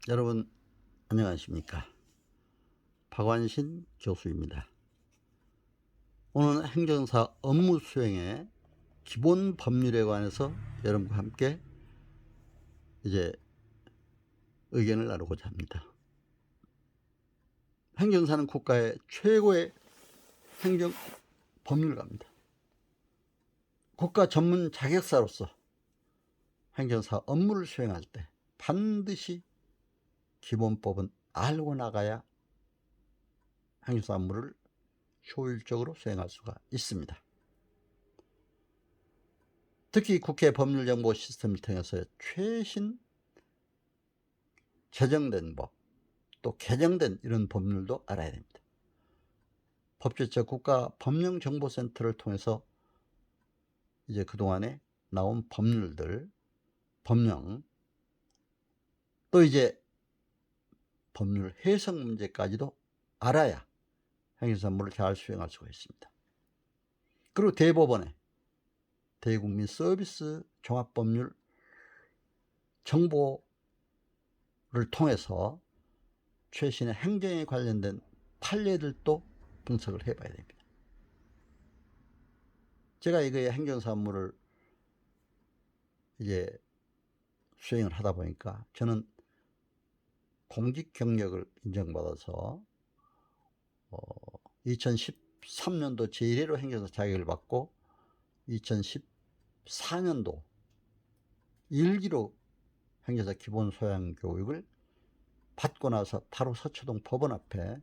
여러분 안녕하십니까? 박완신 교수입니다. 오늘은 행정사 업무 수행의 기본 법률에 관해서 여러분과 함께 이제 의견을 나누고자 합니다. 행정사는 국가의 최고의 행정 법률가입니다. 국가 전문 자격사로서 행정사 업무를 수행할 때 반드시 기본법은 알고 나가야 행정사 업무를 효율적으로 수행할 수가 있습니다. 특히 국회 법률정보 시스템을 통해서 최신 제정된 법, 또 개정된 이런 법률도 알아야 됩니다. 법제처 국가법령정보센터를 통해서 이제 그동안에 나온 법률들, 법령, 또 이제 법률 해석 문제까지도 알아야 행정사 업무를 잘 수행할 수가 있습니다. 그리고 대법원의 대국민 서비스 종합법률 정보를 통해서 최신의 행정에 관련된 판례들도 분석을 해봐야 됩니다. 제가 이거의 행정사 업무를 이제 수행을 하다 보니까 저는 공직 경력을 인정받아서 2013년도 제1회로 행정사 자격을 받고 2014년도 1기로 행정사 기본 소양 교육을 받고 나서 바로 서초동 법원 앞에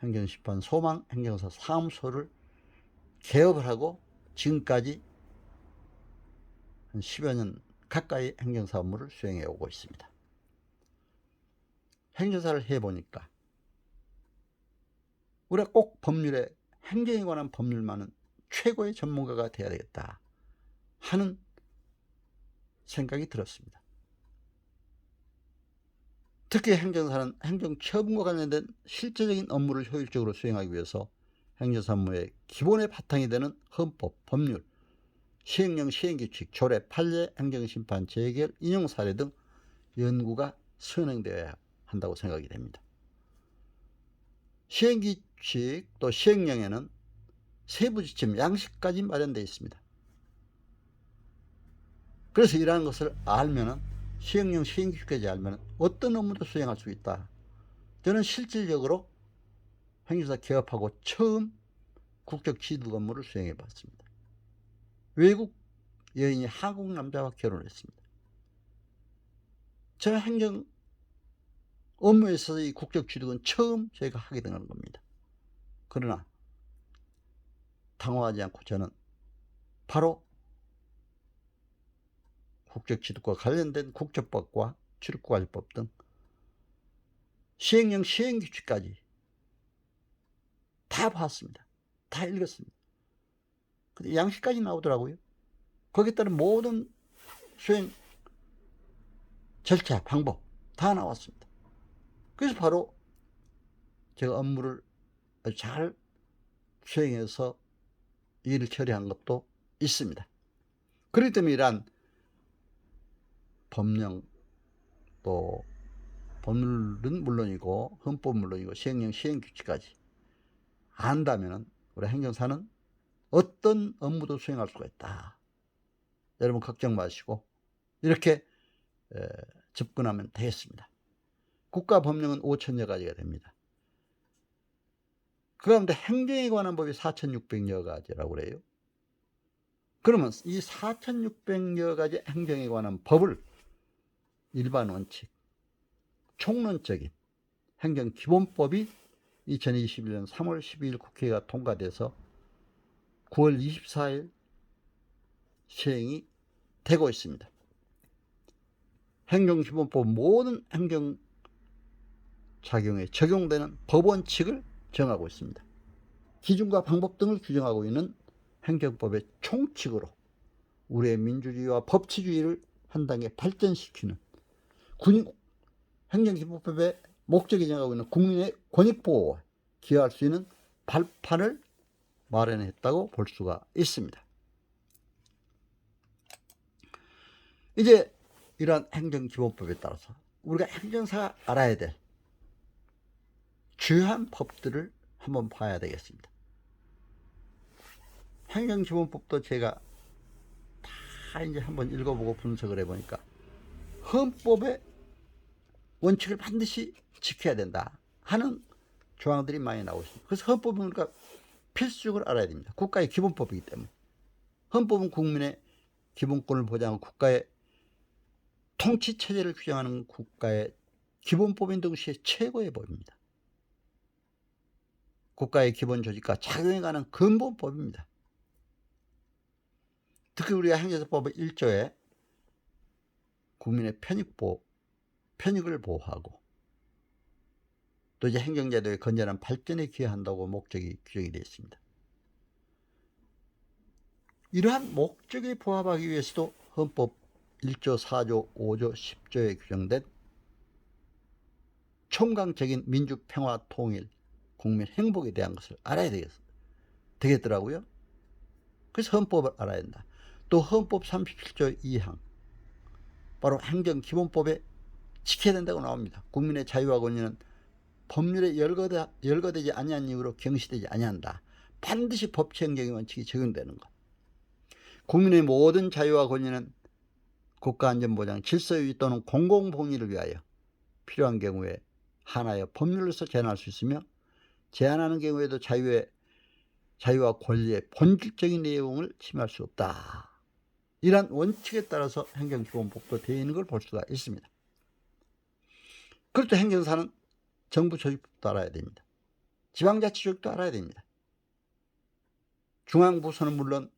행정심판 소망 행정사 사무소를 개업을 하고 지금까지 한 10여 년 가까이 행정사 업무를 수행해 오고 있습니다. 행정사를 해보니까 우리가 꼭 법률에 행정에 관한 법률만은 최고의 전문가가 되어야 되겠다 하는 생각이 들었습니다. 특히 행정사는 행정처분과 관련된 실제적인 업무를 효율적으로 수행하기 위해서 행정사 업무의 기본의 바탕이 되는 헌법, 법률, 시행령, 시행규칙, 조례, 판례, 행정심판, 재결, 인용사례 등 연구가 선행되어야 한다고 생각이 됩니다. 시행규칙 또 시행령에는 세부지침, 양식까지 마련되어 있습니다. 그래서 이러한 것을 알면은 시행령, 시행규칙까지 알면 어떤 업무도 수행할 수 있다. 저는 실질적으로 행정사 개업하고 처음 국적 취득 업무를 수행해 봤습니다. 외국 여인이 한국 남자와 결혼했습니다. 저 행정 업무에 있어서 이 국적 취득은 처음 저희가 하게 되는 겁니다. 그러나 당황하지 않고 저는 바로 국적 취득과 관련된 국적법과 출입국관리법 등 시행령, 시행규칙까지 다 봤습니다. 다 읽었습니다. 근데 양식까지 나오더라고요. 거기에 따른 모든 수행 절차, 방법 다 나왔습니다. 그래서 바로 제가 업무를 아주 잘 수행해서 일을 처리한 것도 있습니다. 그렇기 때문에 이러한 법령 또 법률은 물론이고 헌법은 물론이고 시행령, 시행규칙까지 안다면 우리 행정사는 어떤 업무도 수행할 수가 있다. 여러분 걱정 마시고 이렇게 접근하면 되겠습니다. 국가법령은 5천여 가지가 됩니다. 그 가운데 행정에 관한 법이 4,600여 가지라고 그래요. 그러면 이 4,600여 가지 행정에 관한 법을 일반 원칙, 총론적인 행정기본법이 2021년 3월 12일 국회가 통과돼서 9월 24일 시행이 되고 있습니다. 행정기본법 모든 행정작용에 적용되는 법원칙을 정하고 있습니다. 기준과 방법 등을 규정하고 있는 행정법의 총칙으로 우리의 민주주의와 법치주의를 한 단계 발전시키는 행정기본법의 목적이 정하고 있는 국민의 권익보호에 기여할 수 있는 발판을 마련했다고 볼 수가 있습니다. 이제 이러한 행정기본법에 따라서 우리가 행정사가 알아야 될 주요한 법들을 한번 봐야 되겠습니다. 행정기본법도 제가 다 이제 한번 읽어보고 분석을 해보니까 헌법의 원칙을 반드시 지켜야 된다 하는 조항들이 많이 나오고 있습니다. 그래서 헌법은 우리가 필수적으로 알아야 됩니다. 국가의 기본법이기 때문에. 헌법은 국민의 기본권을 보장하고 국가의 통치체제를 규정하는 국가의 기본법인 동시에 최고의 법입니다. 국가의 기본 조직과 작용해가는 근본법입니다. 특히 우리가 행정사법의 1조에 국민의 편익을 보호하고 또 이제 행정제도의 건전한 발전에 기여한다고 목적이 규정이 되어 있습니다. 이러한 목적에 부합하기 위해서도 헌법 1조, 4조, 5조, 10조에 규정된 총괄적인 민주, 평화, 통일, 국민 행복에 대한 것을 알아야 되겠더라고요. 그래서 헌법을 알아야 된다. 또 헌법 37조 2항 바로 행정기본법에 지켜야 된다고 나옵니다. 국민의 자유와 권리는 법률에 열거되지 아니한 이유로 경시되지 아니한다. 반드시 법치행정의 원칙이 적용되는 것. 국민의 모든 자유와 권리는 국가안전보장, 질서유지 또는 공공복리를 위하여 필요한 경우에 하나여 법률로서 제한할 수 있으며 제한하는 경우에도 자유와 권리의 본질적인 내용을 침해할 수 없다. 이러한 원칙에 따라서 행정기본법도 되어 있는 걸 볼 수가 있습니다. 그럴 때 행정사는 정부 조직법도 알아야 됩니다. 지방자치 조직도 알아야 됩니다. 중앙부서는 물론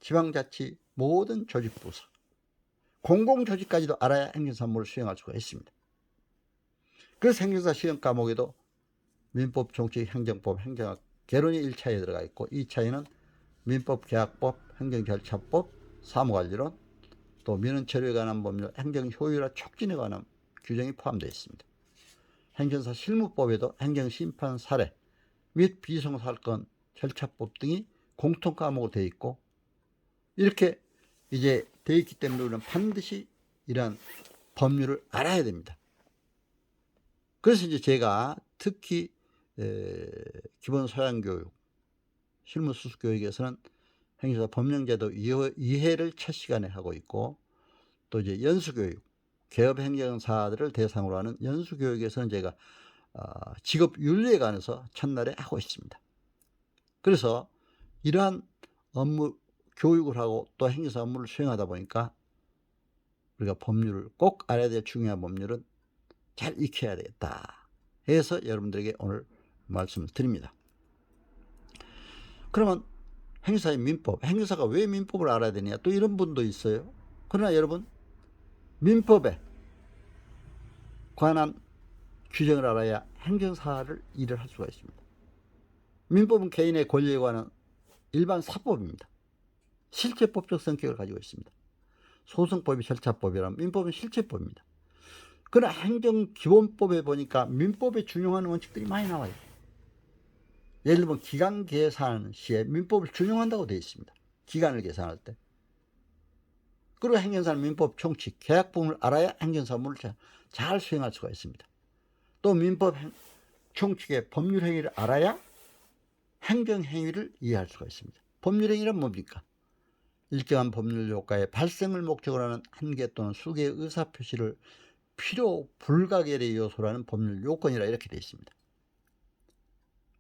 지방자치 모든 조직부서, 공공조직까지도 알아야 행정사 업무를 수행할 수가 있습니다. 그래서 행정사 시험 과목에도 민법, 정책, 행정법, 행정학 개론이 1차에 들어가 있고 2차에는 민법, 계약법, 행정절차법, 사무관리론, 또 민원처리에 관한 법률, 행정효율화 촉진에 관한 규정이 포함되어 있습니다. 행정사 실무법에도 행정심판 사례 및 비송사건 절차법 등이 공통 과목으로 되어 있고 이렇게 이제 되어 있기 때문에 우리는 반드시 이러한 법률을 알아야 됩니다. 그래서 이제 제가 특히 기본 소양교육, 실무수습교육에서는 행정사 법령제도 이해를 첫 시간에 하고 있고 또 이제 연수교육, 개업행정사들을 대상으로 하는 연수교육에서는 제가 직업윤리에 관해서 첫날에 하고 있습니다. 그래서 이러한 업무 교육을 하고 또 행정사 업무를 수행하다 보니까 우리가 법률을 꼭 알아야 될 중요한 법률은 잘 익혀야 되겠다 해서 여러분들에게 오늘 말씀을 드립니다. 그러면 행정사의 민법, 행정사가 왜 민법을 알아야 되냐 또 이런 분도 있어요. 그러나 여러분 민법에 관한 규정을 알아야 행정사를 일을 할 수가 있습니다. 민법은 개인의 권리에 관한 일반 사법입니다. 실체법적 성격을 가지고 있습니다. 소송법이 절차법이라면 민법은 실체법입니다. 그러나 행정기본법에 보니까 민법에 준용하는 원칙들이 많이 나와요. 예를 들면 기간 계산 시에 민법을 준용한다고 되어 있습니다. 기간을 계산할 때. 그리고 행정사는 민법 총칙, 계약 부분을 알아야 행정사 업무를 잘 수행할 수가 있습니다. 또 민법 총칙의 법률 행위를 알아야 행정 행위를 이해할 수가 있습니다. 법률 행위란 뭡니까? 일정한 법률 효과의 발생을 목적으로 하는 한 개 또는 수개의 의사표시를 필요 불가결의 요소라는 법률 요건이라 이렇게 되어 있습니다.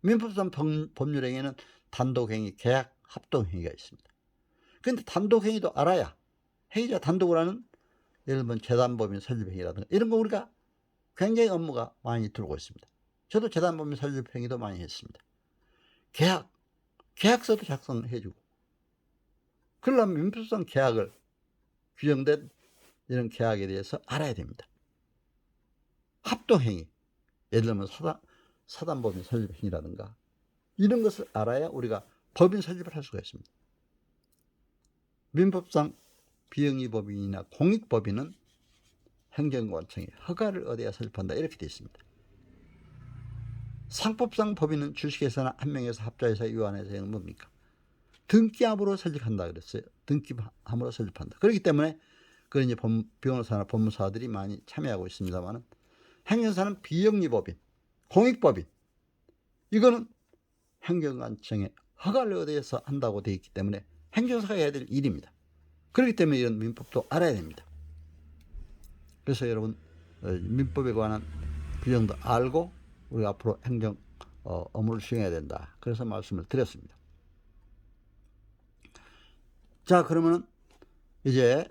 민법상 법률 행위는 단독행위, 계약, 합동행위가 있습니다. 그런데 단독행위도 알아야 행위자 단독으로 하는 예를 들면 재단법인 설립행위라든가 이런 거 우리가 굉장히 업무가 많이 들어오고 있습니다. 저도 재단법인 설립행위도 많이 했습니다. 계약서도 작성해주고 그러려면 민법상 계약을 규정된 이런 계약에 대해서 알아야 됩니다. 합동행위, 예를 들면 사단법인 설립행위라든가 이런 것을 알아야 우리가 법인 설립을 할 수가 있습니다. 민법상 비영리법인이나 공익법인은 행정관청에 허가를 얻어야 설립한다 이렇게 되어 있습니다. 상법상 법인은 주식회사나 한 명에서 합자회사 위원회에서 이런 뭡니까? 등기함으로 설립한다 그랬어요. 등기함으로 설립한다. 그렇기 때문에 그런 이제 변호사나 법무사들이 많이 참여하고 있습니다만은, 행정사는 비영리법인, 공익법인, 이거는 행정관청에 허가를 얻어서 한다고 되어 있기 때문에 행정사가 해야 될 일입니다. 그렇기 때문에 이런 민법도 알아야 됩니다. 그래서 여러분, 민법에 관한 규정도 알고 우리가 앞으로 행정 업무를 수행해야 된다. 그래서 말씀을 드렸습니다. 자, 그러면은 이제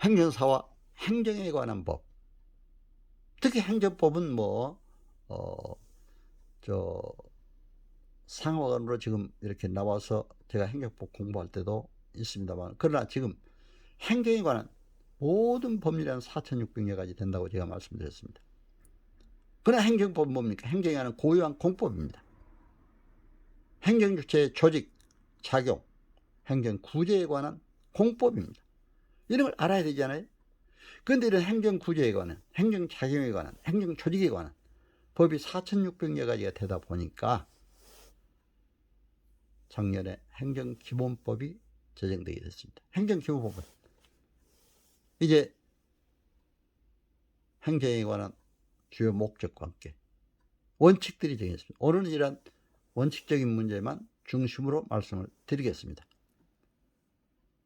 행정사와 행정에 관한 법, 특히 행정법은 상호간으로 지금 이렇게 나와서 제가 행정법 공부할 때도 있습니다만, 그러나 지금 행정에 관한 모든 법률이 한 4,600여 가지 된다고 제가 말씀드렸습니다. 그러나 행정법은 뭡니까? 행정에 관한 고유한 공법입니다. 행정주체의 조직, 작용, 행정구제에 관한 공법입니다. 이런 걸 알아야 되잖아요. 그런데 이런 행정구제에 관한, 행정작용에 관한, 행정조직에 관한 법이 4,600여 가지가 되다 보니까 작년에 행정기본법이 제정되게 됐습니다. 행정기본법은 이제 행정에 관한 주요 목적과 함께 원칙들이 정해졌습니다. 오늘은 이러한 원칙적인 문제만 중심으로 말씀을 드리겠습니다.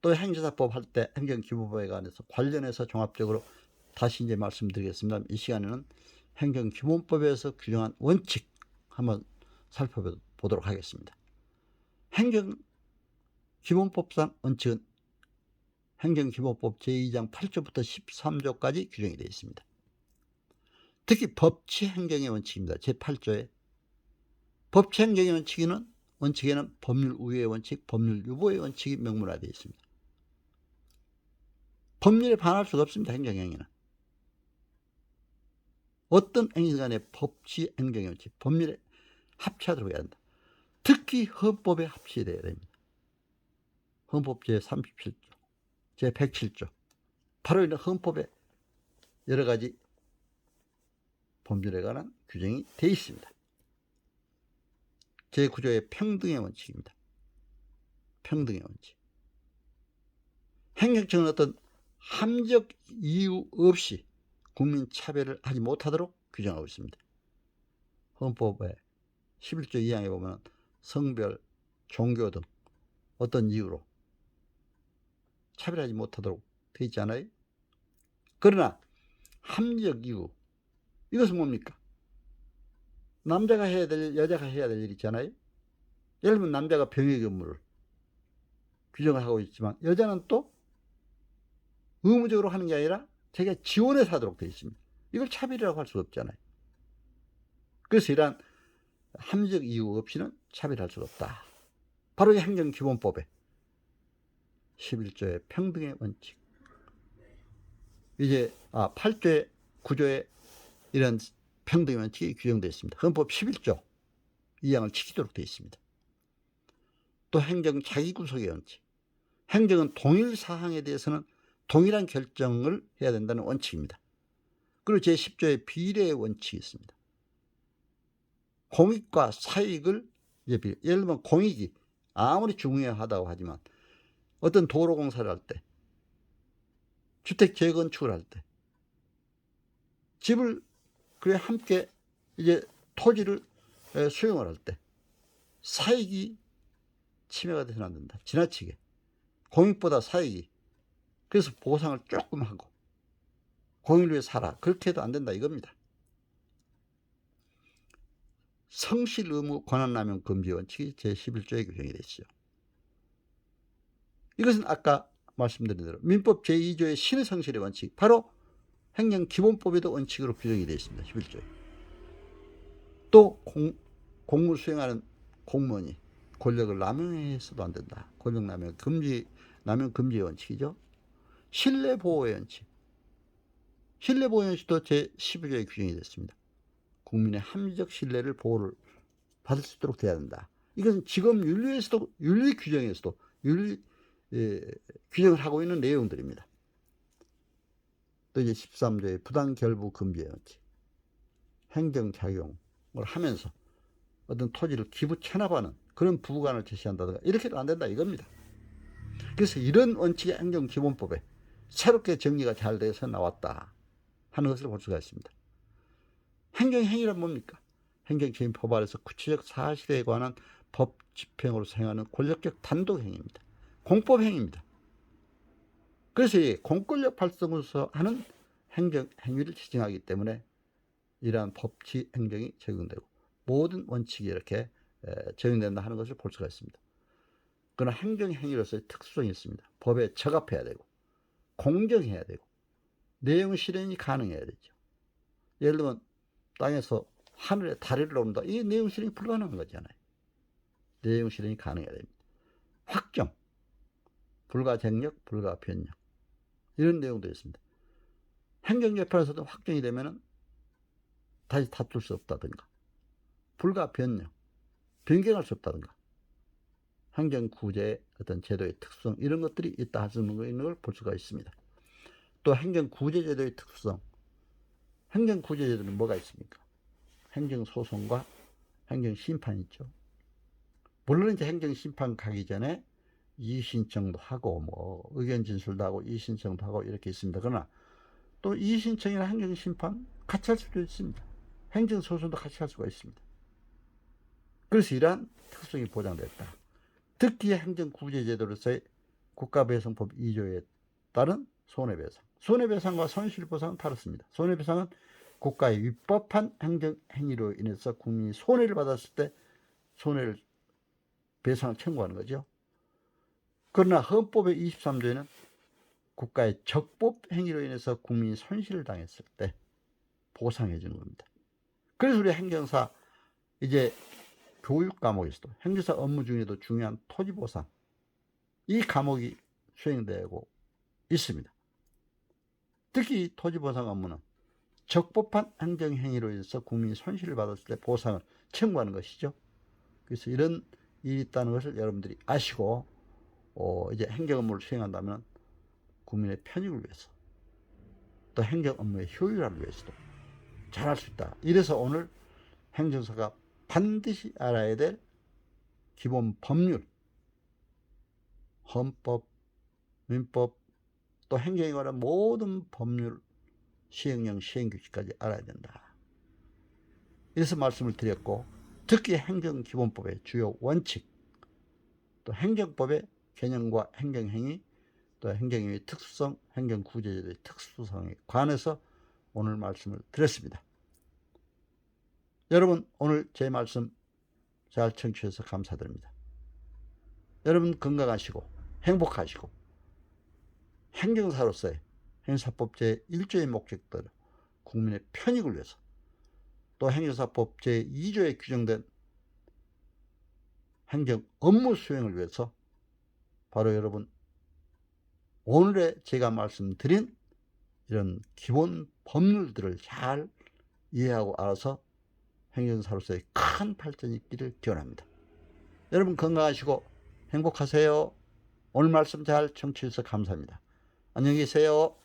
또 행정사법 할 때 행정기본법에 관해서 관련해서 종합적으로 다시 이제 말씀드리겠습니다. 이 시간에는 행정기본법에서 규정한 원칙 한번 살펴보도록 하겠습니다. 행정기본법상 원칙은 행정기본법 제2장 8조부터 13조까지 규정이 되어 있습니다. 특히 법치행정의 원칙입니다. 제8조에 법치행정의 원칙에는 법률 우회의 원칙, 법률 유보의 원칙이 명문화되어 있습니다. 법률에 반할 수가 없습니다. 행정행위는. 어떤 행위간의 법치행정의 원칙, 법률에 합치하도록 해야 한다. 특히 헌법에 합치되어야 됩니다. 헌법 제37조, 제107조, 바로 이런 헌법에 여러 가지 법률에 관한 규정이 되어 있습니다. 제9조의 평등의 원칙입니다. 평등의 원칙. 행정청은 어떤 함적 이유 없이 국민 차별을 하지 못하도록 규정하고 있습니다. 헌법의 11조 2항에 보면 성별, 종교 등 어떤 이유로 차별하지 못하도록 되어 있잖아요. 그러나 함적 이유, 이것은 뭡니까? 남자가 해야 될, 여자가 해야 될 일 있잖아요. 예를 들면 남자가 병역 업무를 규정을 하고 있지만 여자는 또 의무적으로 하는 게 아니라 자기가 지원해서 하도록 되어 있습니다. 이걸 차별이라고 할 수가 없잖아요. 그래서 이러한 함적 이유 없이는 차별할 수가 없다. 바로 이 행정기본법의 11조의 평등의 원칙, 이제 8조의 9조에 이런 평등의 원칙이 규정되어 있습니다. 헌법 11조 2항을 지키도록 되어 있습니다. 또 행정 자기구속의 원칙, 행정은 동일 사항에 대해서는 동일한 결정을 해야 된다는 원칙입니다. 그리고 제10조의 비례의 원칙이 있습니다. 공익과 사익을 예를 들면 공익이 아무리 중요하다고 하지만 어떤 도로 공사를 할 때, 주택 재건축을 할 때, 집을 그래 함께 이제 토지를 수용을 할 때 사익이 침해가 돼서는 안 된다. 지나치게 공익보다 사익이, 그래서 보상을 조금 하고 공익을 위해 살아, 그렇게 해도 안 된다 이겁니다. 성실 의무 권한남용 금지 원칙이 제11조에 규정이 되어 있죠. 이것은 아까 말씀드린 대로 민법 제2조의 신의 성실의 원칙, 바로 행정기본법에도 원칙으로 규정이 되어 있습니다. 11조에. 또 공무 수행하는 공무원이 권력을 남용해서도 안 된다. 권력 남용 금지의 원칙이죠. 신뢰보호의 원칙, 신뢰보호의 원칙도 제12조에 규정이 됐습니다. 국민의 합리적 신뢰를 보호를 받을 수 있도록 돼야 된다. 이것은 지금 윤리에서도, 윤리 규정에서도 규정을 하고 있는 내용들입니다. 또 이제 13조의 부당결부 금지의 원칙, 행정작용을 하면서 어떤 토지를 기부 체납하는 그런 부관을 제시한다든가 이렇게 해도 안 된다 이겁니다. 그래서 이런 원칙이 행정기본법에 새롭게 정리가 잘 돼서 나왔다 하는 것을 볼 수가 있습니다. 행정행위란 뭡니까? 행정집행법 아래서 구체적 사실에 관한 법 집행으로 수행하는 권력적 단독행위입니다. 공법행위입니다. 그래서 이 공권력 발동으로서 하는 행정행위를 지정하기 때문에 이러한 법치 행정이 적용되고 모든 원칙이 이렇게 적용된다 하는 것을 볼 수가 있습니다. 그러나 행정행위로서의 특수성이 있습니다. 법에 적합해야 되고 공정해야 되고 내용 실현이 가능해야 되죠. 예를 들면 땅에서 하늘에 다리를 놓는다. 이게 내용 실현이 불가능한 거잖아요. 내용 실현이 가능해야 됩니다. 확정, 불가쟁력, 불가변력 이런 내용도 있습니다. 행정재판에서도 확정이 되면 다시 다툴 수 없다든가 불가변력, 변경할 수 없다든가 행정구제의 어떤 제도의 특수성 이런 것들이 있다 하는 걸 볼 수가 있습니다. 또 행정구제제도의 특수성, 행정구제제도는 뭐가 있습니까? 행정소송과 행정심판 있죠. 물론 이제 행정심판 가기 전에 이의신청도 하고 뭐 의견 진술도 하고 이의신청도 하고 이렇게 있습니다. 그러나 또 이의신청이나 행정심판 같이 할 수도 있습니다. 행정소송도 같이 할 수가 있습니다. 그래서 이러한 특성이 보장됐다. 특히 행정구제제도로서의 국가배상법 2조에 따른 손해배상. 손해배상과 손실보상은 다릅니다. 손해배상은 국가의 위법한 행정행위로 인해서 국민이 손해를 받았을 때 손해를 배상을 청구하는 거죠. 그러나 헌법의 23조에는 국가의 적법 행위로 인해서 국민이 손실을 당했을 때 보상해 주는 겁니다. 그래서 우리 행정사 이제 교육 과목에서도 행정사 업무 중에도 중요한 토지보상 이 과목이 수행되고 있습니다. 특히 이 토지보상 업무는 적법한 행정행위로 인해서 국민이 손실을 받았을 때 보상을 청구하는 것이죠. 그래서 이런 일이 있다는 것을 여러분들이 아시고 이제 행정 업무를 수행한다면 국민의 편익을 위해서 또 행정 업무의 효율화를 위해서도 잘할 수 있다. 이래서 오늘 행정사가 반드시 알아야 될 기본 법률, 헌법, 민법, 또 행정에 관한 모든 법률, 시행령, 시행규칙까지 알아야 된다. 이래서 말씀을 드렸고 특히 행정기본법의 주요 원칙, 또 행정법의 개념과 행정행위, 또 행정행위의 특수성, 행정구제제도의 특수성에 관해서 오늘 말씀을 드렸습니다. 여러분 오늘 제 말씀 잘 청취해 주셔서 감사드립니다. 여러분 건강하시고 행복하시고 행정사로서의 행정사법 제1조의 목적대로 국민의 편익을 위해서 또 행정사법 제2조에 규정된 행정 업무 수행을 위해서 바로 여러분 오늘의 제가 말씀드린 이런 기본 법률들을 잘 이해하고 알아서 행정사로서의 큰 발전이 있기를 기원합니다. 여러분 건강하시고 행복하세요. 오늘 말씀 잘 청취해 주셔서 감사합니다. 안녕히 계세요.